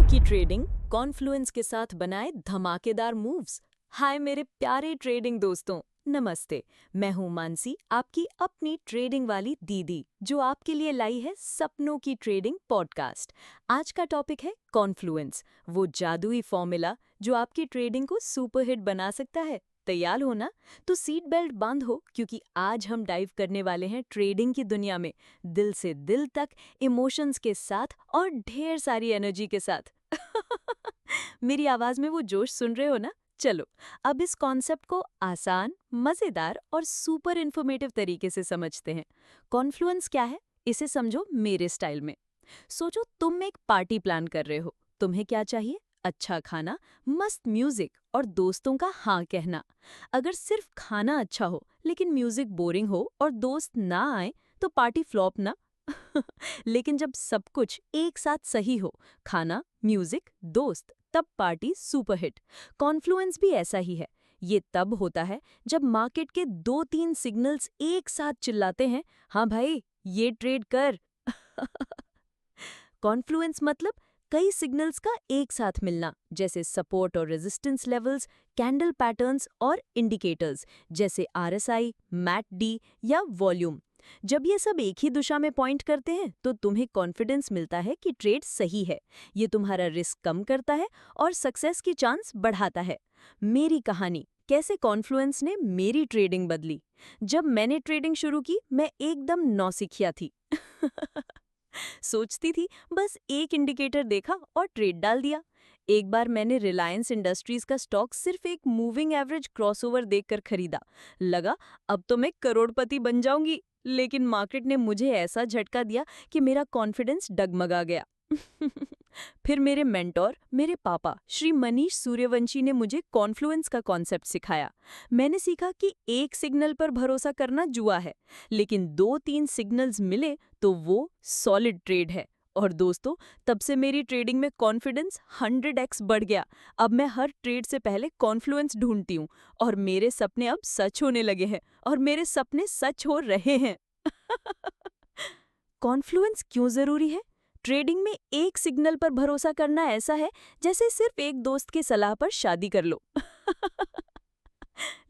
की trading Confluence के साथ बनाए धमाकेदार मूव्स। हाय मेरे प्यारे ट्रेडिंग दोस्तों, नमस्ते। मैं हूं मानसी, आपकी अपनी ट्रेडिंग वाली दीदी, जो आपके लिए लाई है सपनों की ट्रेडिंग पॉडकास्ट। आज का टॉपिक है कॉन्फ्लुएंस, वो जादुई फॉर्मूला जो आपकी ट्रेडिंग को सुपरहिट बना सकता है। तैयार हो ना? तो सीट बेल्ट बांधो, क्योंकि आज हम डाइव करने वाले हैं ट्रेडिंग की दुनिया में, दिल से दिल तक, इमोशंस के साथ और ढेर सारी एनर्जी के साथ। मेरी आवाज में वो जोश सुन रहे हो ना? चलो अब इस कॉन्सेप्ट को आसान, मजेदार और सुपर इन्फॉर्मेटिव तरीके से समझते हैं। कॉन्फ्लुएंस क्या है, इसे समझो मेरे स्टाइल में। सोचो तुम एक पार्टी प्लान कर रहे हो। तुम्हें क्या चाहिए? अच्छा खाना, मस्त म्यूजिक और दोस्तों का हाँ कहना। अगर सिर्फ खाना अच्छा हो लेकिन म्यूजिक बोरिंग हो और दोस्त ना आए, तो पार्टी फ्लॉप ना। लेकिन जब सब कुछ एक साथ सही हो, खाना, म्यूजिक, दोस्त, तब पार्टी सुपरहिट। कॉन्फ्लुएंस भी ऐसा ही है। ये तब होता है जब मार्केट के 2-3 सिग्नल्स एक साथ चिल्लाते हैं, हाँ भाई ये ट्रेड कर। कॉन्फ्लुएंस मतलब कई सिग्नल्स का एक साथ मिलना, जैसे सपोर्ट और रेजिस्टेंस लेवल्स, कैंडल पैटर्न्स और इंडिकेटर्स जैसे आरएसआई, मैकडी या वॉल्यूम। जब ये सब एक ही दिशा में पॉइंट करते हैं, तो तुम्हें कॉन्फिडेंस मिलता है कि ट्रेड सही है। ये तुम्हारा रिस्क कम करता है और सक्सेस की चांस बढ़ाता है। मेरी कहानी, कैसे कॉन्फ्लुएंस ने मेरी ट्रेडिंग बदली। जब मैंने ट्रेडिंग शुरू की, मैं एकदम नौसिखिया थी। सोचती थी बस एक इंडिकेटर देखा और ट्रेड डाल दिया। एक बार मैंने रिलायंस इंडस्ट्रीज का स्टॉक सिर्फ एक मूविंग एवरेज क्रॉसओवर देखकर खरीदा। लगा अब तो मैं करोड़पति बन जाऊंगी, लेकिन मार्केट ने मुझे ऐसा झटका दिया कि मेरा कॉन्फिडेंस डगमगा गया। फिर मेरे मेंटोर, मेरे पापा श्री मनीष सूर्यवंशी ने मुझे कॉन्फ्लुएंस का कॉन्सेप्ट सिखाया। मैंने सीखा कि एक सिग्नल पर भरोसा करना जुआ है, लेकिन 2-3 सिग्नल्स मिले तो वो सॉलिड ट्रेड है। और दोस्तों, तब से मेरी ट्रेडिंग में कॉन्फिडेंस 100x बढ़ गया। अब मैं हर ट्रेड से पहले कॉन्फ्लुएंस ढूंढती हूँ, और मेरे सपने अब सच होने लगे हैं, और मेरे सपने सच हो रहे हैं। कॉन्फ्लुएंस क्यों जरूरी है? ट्रेडिंग में एक सिग्नल पर भरोसा करना ऐसा है जैसे सिर्फ एक दोस्त की सलाह पर शादी कर लो।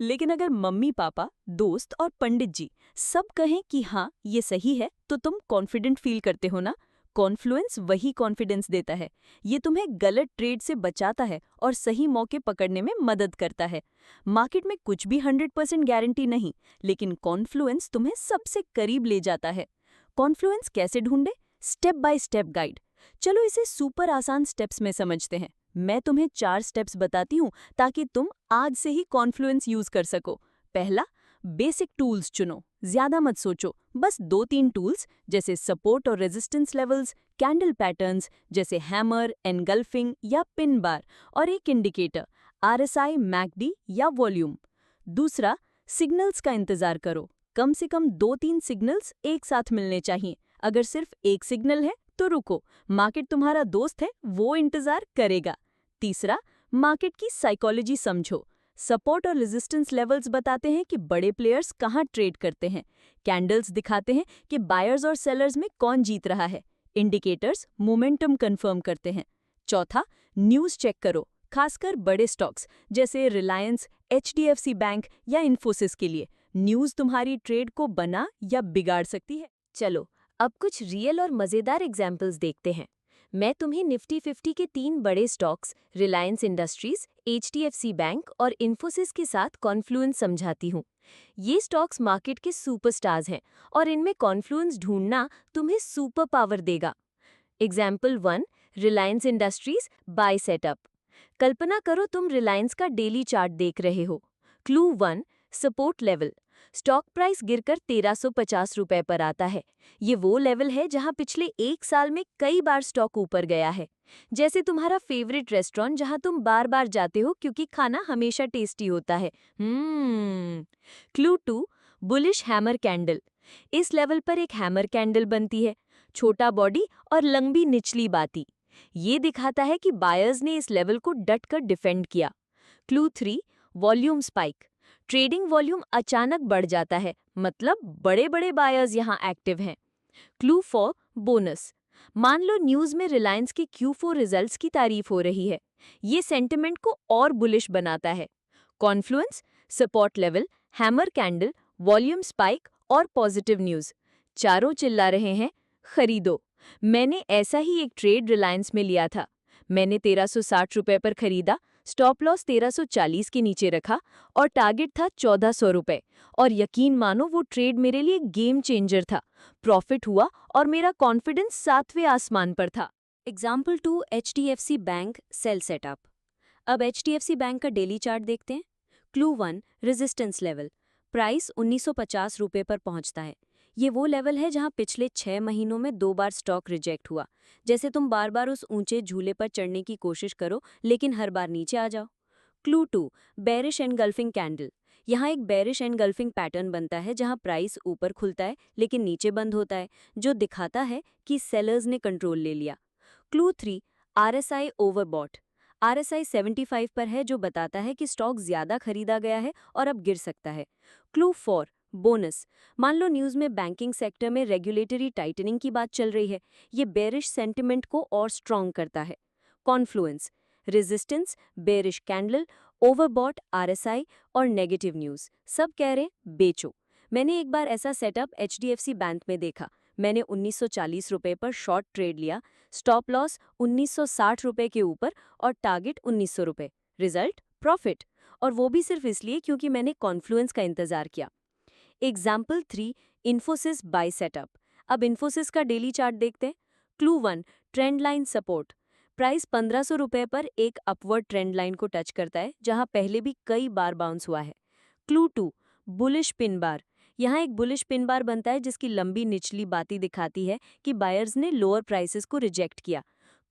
लेकिन अगर मम्मी पापा, दोस्त और पंडित जी सब कहें कि हाँ ये सही है, तो तुम कॉन्फिडेंट फील करते हो ना? कॉन्फ्लुएंस वही कॉन्फिडेंस देता है। ये तुम्हें गलत ट्रेड से बचाता है और सही मौके पकड़ने में मदद करता है। मार्केट में कुछ भी 100% गारंटी नहीं, लेकिन कॉन्फ्लुएंस तुम्हें सबसे करीब ले जाता है। कॉन्फ्लुएंस कैसे ढूंढे? Step by step guide. चलो इसे सुपर आसान स्टेप्स में समझते हैं। मैं तुम्हें 4 स्टेप्स बताती हूँ, ताकि तुम आज से ही कॉन्फ्लुएंस यूज कर सको। पहला, बेसिक टूल्स चुनो। ज्यादा मत सोचो, बस 2-3 टूल्स जैसे सपोर्ट और रेजिस्टेंस लेवल्स, कैंडल पैटर्न्स जैसे हैमर, एनगल्फिंग या पिन बार, और एक इंडिकेटर आरएसआई, मैकडी या वॉल्यूम। दूसरा, सिग्नल्स का इंतजार करो। कम से कम 2-3 सिग्नल्स एक साथ मिलने चाहिए। अगर सिर्फ एक सिग्नल है तो रुको, मार्केट तुम्हारा दोस्त है, वो इंतजार करेगा। तीसरा, मार्केट की साइकोलॉजी समझो। सपोर्ट और रेजिस्टेंस लेवल्स बताते हैं कि बड़े प्लेयर्स कहाँ ट्रेड करते हैं। कैंडल्स दिखाते हैं कि बायर्स और सेलर्स में कौन जीत रहा है। इंडिकेटर्स मोमेंटम कंफर्म करते हैं। चौथा, न्यूज़ चेक करो, खासकर बड़े स्टॉक्स जैसे रिलायंस, एचडीएफसी बैंक या इन्फोसिस के लिए। न्यूज़ तुम्हारी ट्रेड को बना या बिगाड़ सकती है। चलो अब कुछ रियल और मजेदार एग्जाम्पल्स देखते हैं। मैं तुम्हें निफ्टी 50 के 3 बड़े stocks Reliance industries, HDFC bank और इन्फोसिस के साथ कॉन्फ्लुएंस समझाती हूँ। ये स्टॉक्स मार्केट के सुपरस्टार्स हैं, और इनमें कॉन्फ्लुएंस ढूंढना तुम्हें सुपर पावर देगा। Example 1, Reliance Industries buy setup. कल्पना करो तुम रिलायंस का डेली चार्ट देख रहे हो। Clue 1, support level. Stock price गिरकर 1350 रुपए पर आता है। ये वो लेवल है जहां पिछले 1 साल में कई बार स्टॉक ऊपर गया है। जैसे तुम्हारा फेवरेट रेस्टोरेंट जहां तुम बार बार जाते हो क्योंकि खाना हमेशा टेस्टी होता है। Clue 2, bullish hammer candle. इस लेवल पर एक हैमर कैंडल बनती है, छोटा बॉडी और लंबी निचली बाती। ये दिखाता है कि बायर्स ने इस लेवल को डटकर डिफेंड किया। Clue 3, volume spike. Trading volume अचानक बढ़ जाता है, मतलब बड़े बड़े बायर्स यहां एक्टिव हैं। Clue 4, bonus. मान लो न्यूज़ में रिलायंस के Q4 रिजल्ट्स की तारीफ हो रही है। ये सेंटिमेंट को और बुलिश बनाता है। Confluence, support level, hammer candle, volume spike और पॉजिटिव न्यूज़, चारों चिल्ला रहे हैं खरीदो। मैंने ऐसा ही एक ट्रेड रिलायंस में लिया था। मैंने 1360 रुपए पर खरीदा, स्टॉप लॉस 1340 के नीचे रखा और टारगेट था 1400 रुपए। और यकीन मानो वो ट्रेड मेरे लिए गेम चेंजर था। प्रॉफिट हुआ और मेरा कॉन्फिडेंस 7वें आसमान पर था। Example 2, HDFC bank sell setup. अब HDFC बैंक का डेली चार्ट देखते हैं। Clue 1, resistance level. प्राइस 1950 रुपए पर पहुंचता है। ये वो लेवल है जहां पिछले 6 महीनों में 2 बार स्टॉक रिजेक्ट हुआ। जैसे तुम बार बार उस ऊंचे झूले पर चढ़ने की कोशिश करो लेकिन हर बार नीचे आ जाओ। Clue 2, bearish engulfing candle. यहाँ एक बेरिश एनगल्फिंग पैटर्न बनता है जहाँ प्राइस ऊपर खुलता है लेकिन नीचे बंद होता है, जो दिखाता है कि सेलर्स ने कंट्रोल ले लिया। Clue 3, RSI overbought. RSI 75 पर है, जो बताता है कि स्टॉक ज्यादा खरीदा गया है और अब गिर सकता है। Clue 4, bonus. मान लो न्यूज़ में बैंकिंग सेक्टर में रेगुलेटरी टाइटनिंग की बात चल रही है। ये बेरिश सेंटिमेंट को और स्ट्रॉन्ग करता है। Confluence, resistance, bearish candle, overbought, RSI और नेगेटिव न्यूज़, सब कह रहे बेचो। मैंने एक बार ऐसा सेटअप HDFC बैंक में देखा। मैंने 1940 रुपए पर शॉर्ट ट्रेड लिया, स्टॉप लॉस 1960 रुपए के ऊपर और टारगेट 1900 रुपए। रिजल्ट प्रॉफिट, और वो भी सिर्फ इसलिए क्योंकि मैंने कॉन्फ्लुएंस का इंतजार किया। Example 3, Infosys buy setup. अब इन्फोसिस का डेली चार्ट देखते हैं। Clue 1, trend line support. Price 1500 रुपए पर एक अपवर्ड ट्रेंड लाइन को टच करता है, जहां पहले भी कई बार बाउंस हुआ है। Clue 2, bullish pin bar. यहाँ एक बुलिश पिन बार बनता है जिसकी लंबी निचली बाती दिखाती है कि बायर्स ने लोअर प्राइसेस को रिजेक्ट किया।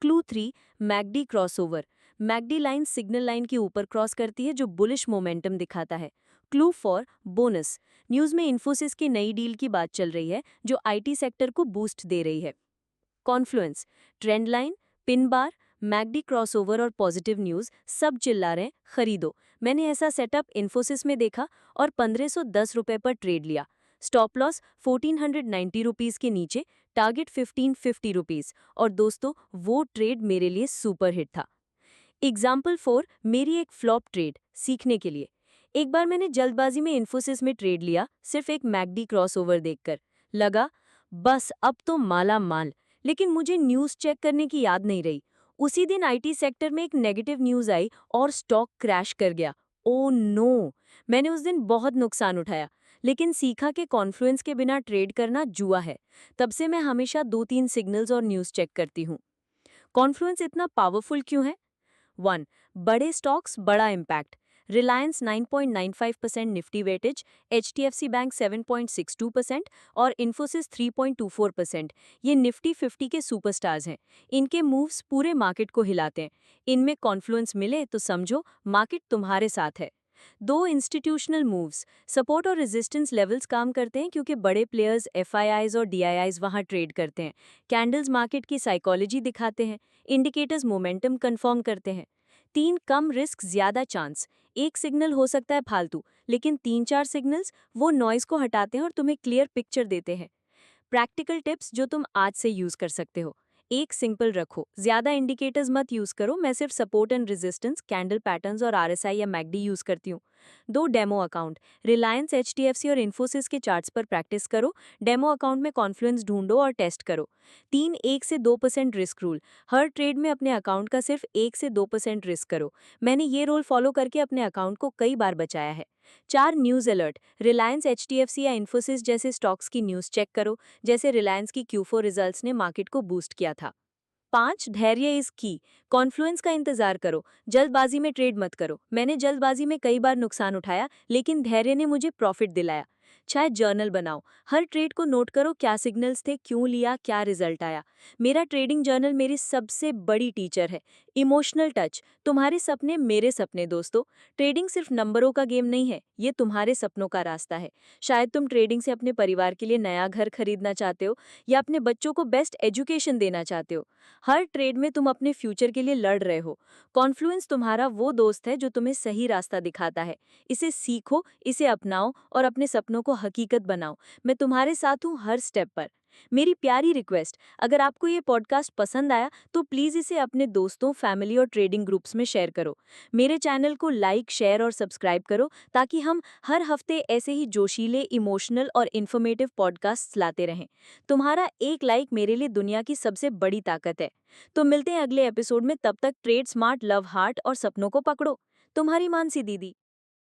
Clue 3, McD crossover. McD line signal line के ऊपर क्रॉस करती है, जो बुलिश मोमेंटम दिखाता है। Clue 4, bonus. न्यूज़ में इन्फोसिस की नई डील की बात चल रही है जो IT सेक्टर को बूस्ट दे रही है। Confluence, trend line, pin bar, McD crossover और पॉजिटिव न्यूज़, सब चिल्ला रहे हैं खरीदो। मैंने ऐसा सेटअप इन्फोसिस में देखा और 1510 रुपए पर ट्रेड लिया। स्टॉप लॉस 1490 रुपीज़ के नीचे, टारगेट 1550 रुपीज़। और दोस्तों, वो ट्रेड मेरे लिए सुपर हिट था। एग्जाम्पल 4, मेरी एक फ्लॉप ट्रेड सीखने के लिए। एक बार मैंने जल्दबाजी में इन्फोसिस में ट्रेड लिया, सिर्फ एक मैकडी क्रॉसओवर देखकर। लगा बस अब तो माला माल, लेकिन मुझे न्यूज़ चेक करने की याद नहीं रही। उसी दिन IT सेक्टर में एक नेगेटिव न्यूज़ आई और स्टॉक क्रैश कर गया। Oh no! मैंने उस दिन बहुत नुकसान उठाया, लेकिन सीखा कि कॉन्फ्लुएंस के बिना ट्रेड करना जुआ है। तब से मैं हमेशा 2-3 सिग्नल्स और न्यूज़ चेक करती हूँ। कॉन्फ्लुएंस इतना पावरफुल क्यों है? 1, बड़े स्टॉक्स, बड़ा impact. Reliance 9.95% Nifty weightage, HDFC bank 7.62% और इन्फोसिस 3.24%। ये निफ्टी 50 के सुपरस्टार्स हैं। इनके मूव्स पूरे मार्केट को हिलाते हैं। इनमें कॉन्फ्लुएंस मिले तो समझो मार्केट तुम्हारे साथ है। 2, इंस्टीट्यूशनल मूव्स। सपोर्ट और रेजिस्टेंस लेवल्स काम करते हैं क्योंकि बड़े प्लेयर्स FIIs और DIIs वहां ट्रेड करते हैं। कैंडल्स मार्केट की साइकोलॉजी दिखाते हैं। इंडिकेटर्स मोमेंटम कंफर्म करते हैं। 3, कम रिस्क ज्यादा चांस। एक सिग्नल हो सकता है फालतू, लेकिन 3-4 सिग्नल्स वो नॉइज को हटाते हैं और तुम्हें क्लियर पिक्चर देते हैं। प्रैक्टिकल टिप्स जो तुम आज से यूज कर सकते हो। एक, सिंपल रखो, ज्यादा इंडिकेटर्स मत यूज करो। मैं सिर्फ support and resistance, candle patterns और RSI या मैकडी यूज करती हूँ। 2, डेमो अकाउंट। रिलायंस, HDFC और इन्फोसिस के चार्ट्स पर प्रैक्टिस करो। डेमो अकाउंट में कॉन्फ्लुएंस ढूंढो और टेस्ट करो। 3, 1 से 2% रिस्क रूल। हर ट्रेड में अपने अकाउंट का सिर्फ 1 से 2% रिस्क करो। मैंने ये रूल फॉलो करके अपने अकाउंट को कई बार बचाया है। 4, न्यूज़ अलर्ट। रिलायंस, HDFC या इन्फोसिस जैसे स्टॉक्स की न्यूज़ चेक करो, जैसे रिलायंस की Q4 रिजल्ट्स ने मार्केट को बूस्ट किया था। 5, धैर्य इज की। कॉन्फ्लुएंस का इंतजार करो, जल्दबाजी में ट्रेड मत करो। मैंने जल्दबाजी में कई बार नुकसान उठाया, लेकिन धैर्य ने मुझे प्रॉफिट दिलाया। 6, जर्नल बनाओ। हर ट्रेड को नोट करो, क्या सिग्नल्स थे, क्यों लिया, क्या रिजल्ट आया। मेरा ट्रेडिंग जर्नल मेरी सबसे बड़ी टीचर है। Emotional touch. तुम्हारे सपने मेरे सपने दोस्तों। ट्रेडिंग सिर्फ नंबरों का गेम नहीं है, ये तुम्हारे सपनों का रास्ता है। शायद तुम ट्रेडिंग से अपने परिवार के लिए नया घर खरीदना चाहते हो या अपने बच्चों को बेस्ट एजुकेशन देना चाहते हो। हर ट्रेड में तुम अपने फ्यूचर के लिए लड़ रहे हो। कॉन्फ्लुएंस तुम्हारा वो दोस्त है जो तुम्हें सही रास्ता दिखाता है। इसे सीखो, इसे अपनाओ और अपने सपनों को हकीकत बनाओ। मैं तुम्हारे साथ हूँ हर स्टेप पर। मेरी प्यारी रिक्वेस्ट, अगर आपको ये पॉडकास्ट पसंद आया तो प्लीज़ इसे अपने दोस्तों, फैमिली और ट्रेडिंग ग्रुप्स में शेयर करो। मेरे चैनल को लाइक, शेयर और सब्सक्राइब करो ताकि हम हर हफ्ते ऐसे ही जोशीले, इमोशनल और इन्फॉर्मेटिव पॉडकास्ट्स लाते रहें। तुम्हारा एक लाइक मेरे लिए दुनिया की सबसे बड़ी ताकत है। तो मिलते हैं अगले एपिसोड में, तब तक ट्रेड स्मार्ट, लव हार्ट और सपनों को पकड़ो। तुम्हारी मानसी दीदी।